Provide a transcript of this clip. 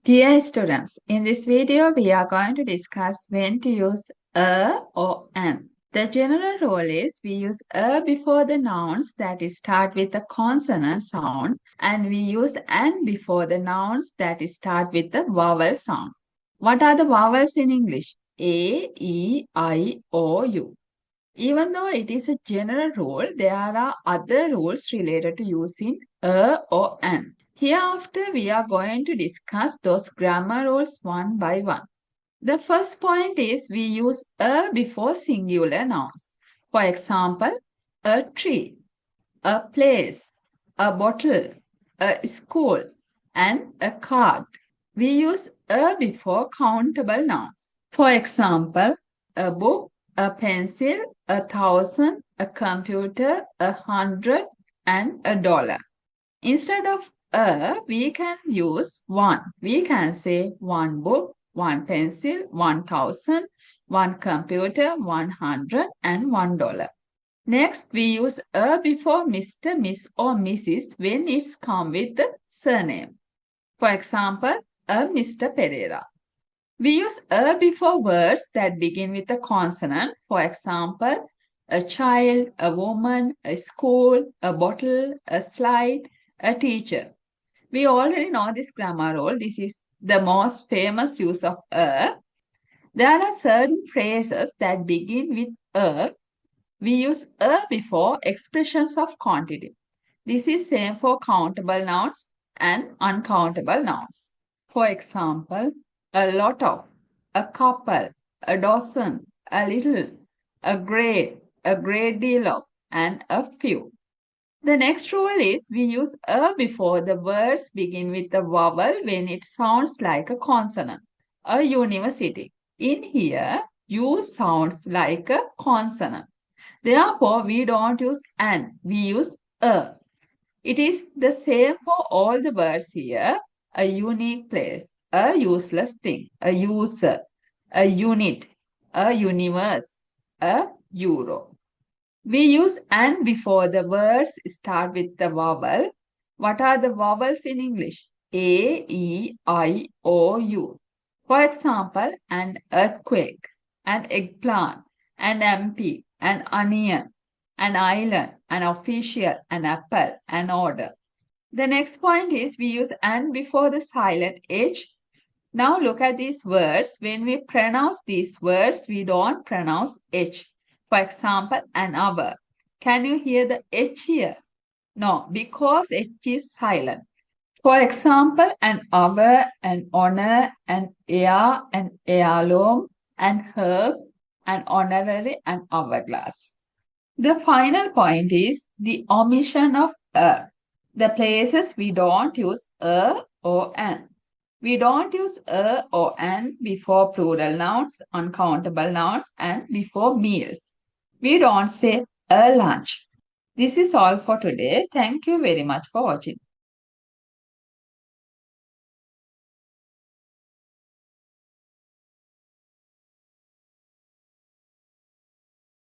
Dear students, in this video we are going to discuss when to use a or an. The general rule is we use a before the nouns that start with a consonant sound, and we use an before the nouns that start with the vowel sound. What are the vowels in English? A, E, I, O, U. Even though it is a general rule, there are other rules related to using a or an. Hereafter, we are going to discuss those grammar rules one by one. The first point is we use a before singular nouns. For example, a tree, a place, a bottle, a school, and a card. We use a before countable nouns. For example, a book, a pencil, 1,000, a computer, 100, and $1. Instead of a, we can use one. We can say one book, one pencil, 1,000, one computer, 100, and $1. Next, we use a before Mr., Miss, or Mrs. when it's come with the surname. For example, a Mr. Pereira. We use a before words that begin with a consonant. For example, a child, a woman, a school, a bottle, a slide, a teacher. We already know this grammar rule. This is the most famous use of a. There are certain phrases that begin with a. We use a before expressions of quantity. This is same for countable nouns and uncountable nouns. For example, a lot of, a couple, a dozen, a little, a great deal of, and a few. The next rule is we use a before the words begin with a vowel when it sounds like a consonant. A university. In here, U sounds like a consonant. Therefore, we don't use an, we use a. It is the same for all the words here. A unique place, a useless thing, a user, a unit, a universe, a euro. We use an before the words start with the vowel. What are the vowels in English? A, E, I, O, U. For example, an earthquake, an eggplant, an MP, an onion, an island, an official, an apple, an order. The next point is we use an before the silent H. Now look at these words. When we pronounce these words, we don't pronounce H. For example, an hour. Can you hear the H here? No, because H is silent. For example, an hour, an honor, an heir, an heirloom, an herb, an honorary, an hourglass. The final point is the omission of a. The places we don't use a or an. We don't use a or an before plural nouns, uncountable nouns, and before meals. We don't say a lunch. This is all for today. Thank you very much for watching.